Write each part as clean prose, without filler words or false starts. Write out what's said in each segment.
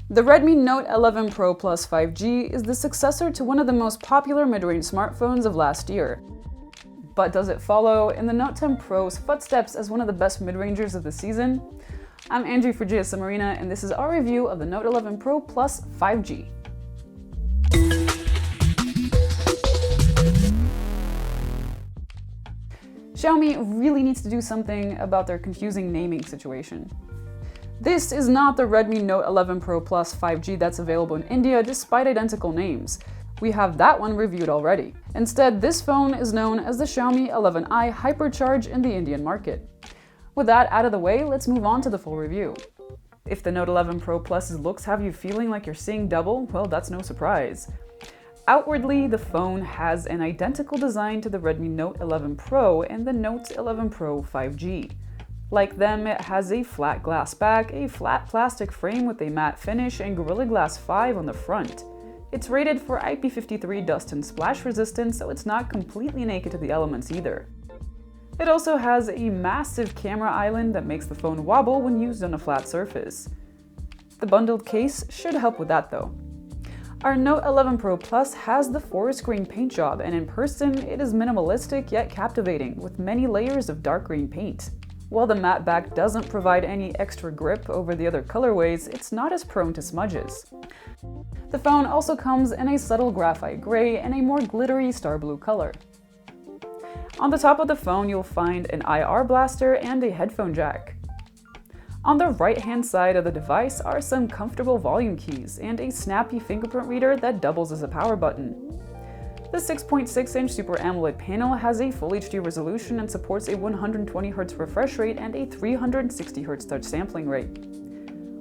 The Redmi Note 11 Pro Plus 5G is the successor to one of the most popular mid-range smartphones of last year. But does it follow in the Note 10 Pro's footsteps as one of the best mid-rangers of the season? I'm Andrew for GSM Arena, and this is our review of the Note 11 Pro Plus 5G. Xiaomi really needs to do something about their confusing naming situation. This is not the Redmi Note 11 Pro Plus 5G that's available in India despite identical names. We have that one reviewed already. Instead, this phone is known as the Xiaomi 11i Hypercharge in the Indian market. With that out of the way, let's move on to the full review. If the Note 11 Pro Plus's looks have you feeling like you're seeing double, well, that's no surprise. Outwardly, the phone has an identical design to the Redmi Note 11 Pro and the Note 11 Pro 5G. Like them, it has a flat glass back, a flat plastic frame with a matte finish, and Gorilla Glass 5 on the front. It's rated for IP53 dust and splash resistance, so it's not completely naked to the elements either. It also has a massive camera island that makes the phone wobble when used on a flat surface. The bundled case should help with that though. Our Note 11 Pro Plus has the forest green paint job, and in person it is minimalistic yet captivating with many layers of dark green paint. While the matte back doesn't provide any extra grip over the other colorways, it's not as prone to smudges. The phone also comes in a subtle graphite gray and a more glittery star blue color. On the top of the phone, you'll find an IR blaster and a headphone jack. On the right-hand side of the device are some comfortable volume keys and a snappy fingerprint reader that doubles as a power button. The 6.6-inch Super AMOLED panel has a Full HD resolution and supports a 120Hz refresh rate and a 360Hz touch sampling rate.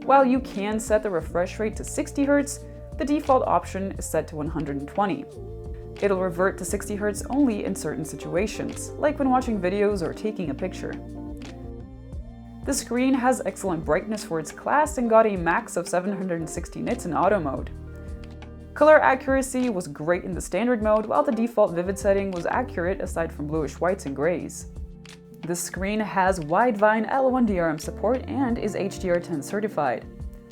While you can set the refresh rate to 60Hz, the default option is set to 120. It'll revert to 60Hz only in certain situations, like when watching videos or taking a picture. The screen has excellent brightness for its class and got a max of 760 nits in auto mode. Color accuracy was great in the standard mode, while the default vivid setting was accurate aside from bluish whites and grays. The screen has Widevine L1 DRM support and is HDR10 certified.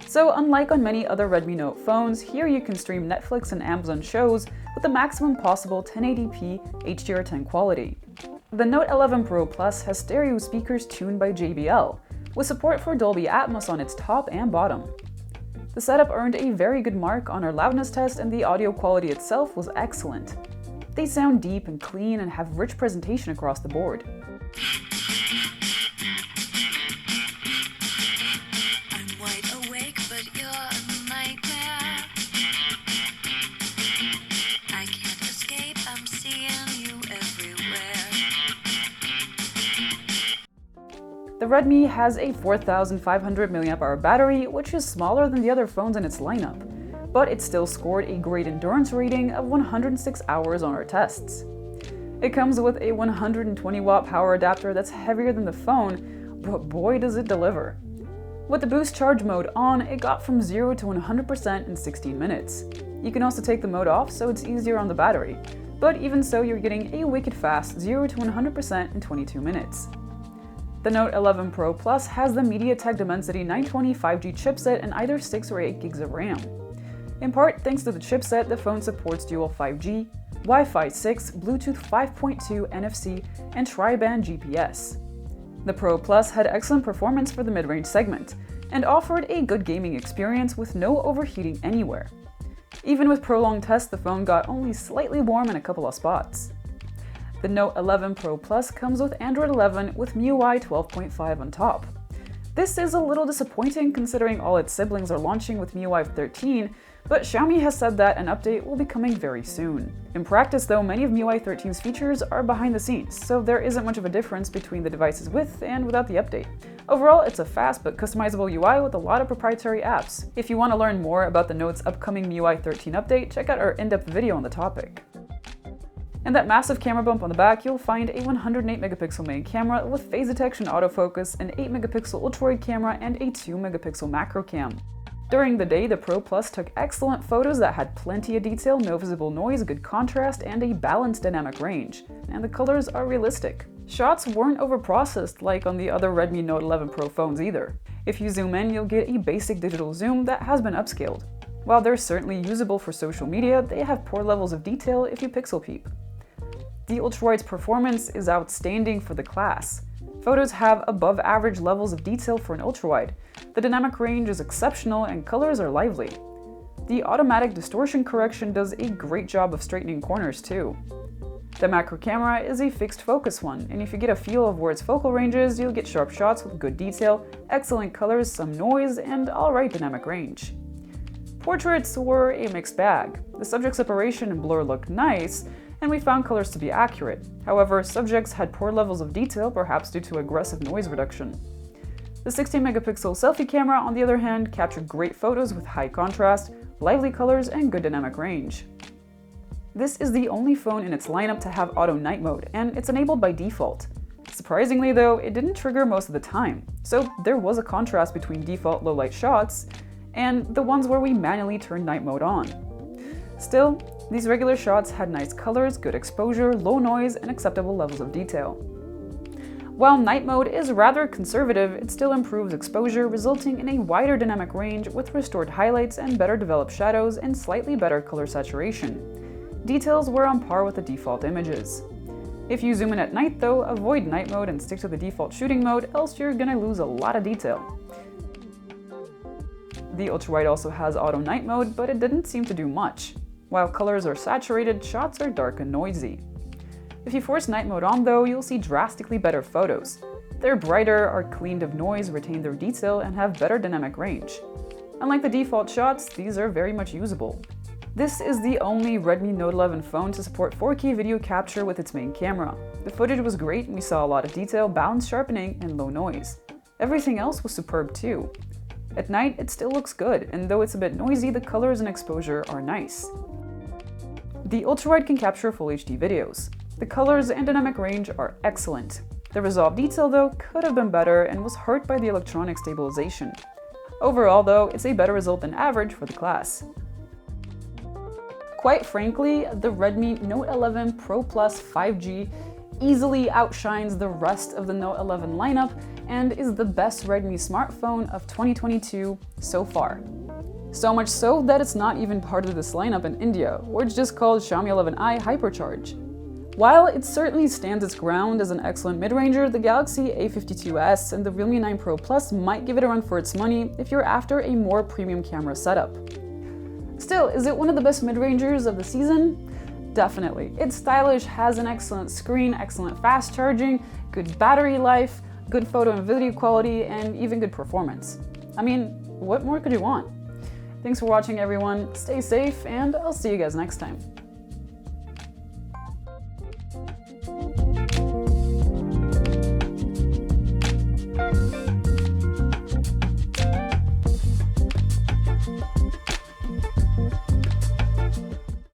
So unlike on many other Redmi Note phones, here you can stream Netflix and Amazon shows with the maximum possible 1080p HDR10 quality. The Note 11 Pro Plus has stereo speakers tuned by JBL, with support for Dolby Atmos on its top and bottom. The setup earned a very good mark on our loudness test, and the audio quality itself was excellent. They sound deep and clean and have rich presentation across the board. I'm wide awake, but you're a nightmare. I can't escape, I'm seeing you everywhere. The Redmi has a 4500 mAh battery, which is smaller than the other phones in its lineup, but it still scored a great endurance rating of 106 hours on our tests. It comes with a 120 watt power adapter that's heavier than the phone, but boy does it deliver. With the boost charge mode on, it got from 0 to 100% in 16 minutes. You can also take the mode off so it's easier on the battery, but even so you're getting a wicked fast 0 to 100% in 22 minutes. The Note 11 Pro Plus has the MediaTek Dimensity 920 5G chipset and either 6 or 8 gigs of RAM. In part thanks to the chipset, the phone supports dual 5G, Wi-Fi 6, Bluetooth 5.2, NFC, and tri-band GPS. The Pro Plus had excellent performance for the mid-range segment, and offered a good gaming experience with no overheating anywhere. Even with prolonged tests, the phone got only slightly warm in a couple of spots. The Note 11 Pro Plus comes with Android 11 with MIUI 12.5 on top. This is a little disappointing considering all its siblings are launching with MIUI 13, but Xiaomi has said that an update will be coming very soon. In practice though, many of MIUI 13's features are behind the scenes, so there isn't much of a difference between the devices with and without the update. Overall, it's a fast but customizable UI with a lot of proprietary apps. If you want to learn more about the Note's upcoming MIUI 13 update, check out our in-depth video on the topic. In that massive camera bump on the back, you'll find a 108MP main camera with phase detection autofocus, an 8MP ultra-wide camera, and a 2MP macro cam. During the day, the Pro Plus took excellent photos that had plenty of detail, no visible noise, good contrast, and a balanced dynamic range, and the colors are realistic. Shots weren't overprocessed like on the other Redmi Note 11 Pro phones either. If you zoom in, you'll get a basic digital zoom that has been upscaled. While they're certainly usable for social media, they have poor levels of detail if you pixel peep. The ultrawide's performance is outstanding for the class. Photos have above average levels of detail for an ultrawide. The dynamic range is exceptional and colors are lively. The automatic distortion correction does a great job of straightening corners too. The macro camera is a fixed focus one, and if you get a feel of where its focal range is, you'll get sharp shots with good detail, excellent colors, some noise, and alright dynamic range. Portraits were a mixed bag. The subject separation and blur looked nice, and we found colors to be accurate. However, subjects had poor levels of detail, perhaps due to aggressive noise reduction. The 16-megapixel selfie camera, on the other hand, captured great photos with high contrast, lively colors, and good dynamic range. This is the only phone in its lineup to have auto night mode, and it's enabled by default. Surprisingly though, it didn't trigger most of the time, so there was a contrast between default low light shots and the ones where we manually turn night mode on. Still, these regular shots had nice colors, good exposure, low noise, and acceptable levels of detail. While night mode is rather conservative, it still improves exposure, resulting in a wider dynamic range with restored highlights and better developed shadows and slightly better color saturation. Details were on par with the default images. If you zoom in at night though, avoid night mode and stick to the default shooting mode, else you're gonna lose a lot of detail. The ultrawide also has auto night mode, but it didn't seem to do much. While colors are saturated, shots are dark and noisy. If you force night mode on though, you'll see drastically better photos. They're brighter, are cleaned of noise, retain their detail, and have better dynamic range. Unlike the default shots, these are very much usable. This is the only Redmi Note 11 phone to support 4K video capture with its main camera. The footage was great and we saw a lot of detail, balanced sharpening, and low noise. Everything else was superb too. At night, it still looks good, and though it's a bit noisy, the colors and exposure are nice. The ultrawide can capture full HD videos. The colors and dynamic range are excellent. The resolve detail though could have been better and was hurt by the electronic stabilization. Overall though, it's a better result than average for the class. Quite frankly, the Redmi Note 11 Pro Plus 5G easily outshines the rest of the Note 11 lineup and is the best Redmi smartphone of 2022 so far. So much so that it's not even part of this lineup in India, where it's just called Xiaomi 11i Hypercharge. While it certainly stands its ground as an excellent mid-ranger, the Galaxy A52s and the Realme 9 Pro Plus might give it a run for its money if you're after a more premium camera setup. Still, is it one of the best mid-rangers of the season? Definitely. It's stylish, has an excellent screen, excellent fast charging, good battery life, good photo and video quality, and even good performance. I mean, what more could you want? Thanks for watching everyone, stay safe, and I'll see you guys next time.